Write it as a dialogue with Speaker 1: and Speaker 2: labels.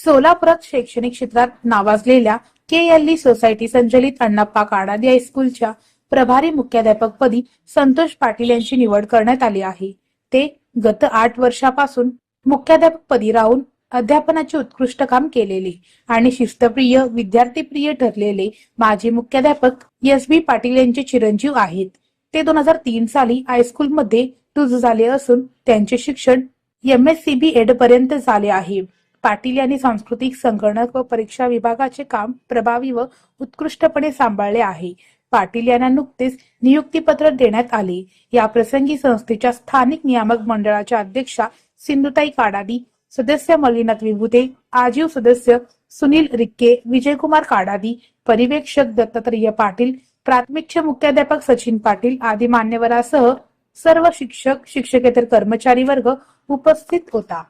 Speaker 1: सोलापुरात शैक्षणिक क्षेत्रात नावाजलेल्या KLE सोसायटी संचलित अण्णाप्पा काडादी हायस्कूलच्या प्रभारी मुख्याध्यापक पदी संतोष पाटील यांची निवड करण्यात आली आहे। ते गत 8 वर्षापासून मुख्याध्यापक पदी राहून अध्यापनाचे उत्कृष्ट काम केलेले आणि शिस्तप्रिय विद्यार्थीप्रिय ठरलेले माजी मुख्याध्यापक SB पाटील यांचे चिरंजीव आहेत। ते 2003 साली हायस्कूलमध्ये रुजू झाले असून त्यांचे शिक्षण MSc BEd पर्यंत झाले आहे। पाटील यांनी सांस्कृतिक संगणक व परीक्षा विभागाचे काम प्रभावी व उत्कृष्टपणे सांभाळले आहे। पाटील यांना नुकतेच नियुक्तीपत्र देण्यात आले। या प्रसंगी संस्थेच्या स्थानिक नियामक मंडळाच्या अध्यक्षा सिंधुताई काडादी, सदस्य मल्लीनाथ विभूते, आजीव सदस्य सुनील रिक्के, विजयकुमार काडादी, पर्यवेक्षक दत्तात्रय पाटील, प्राथमिकचे मुख्याध्यापक सचिन पाटील आदी मान्यवरांसह सर्व शिक्षक शिक्षकेतर कर्मचारी वर्ग उपस्थित होता।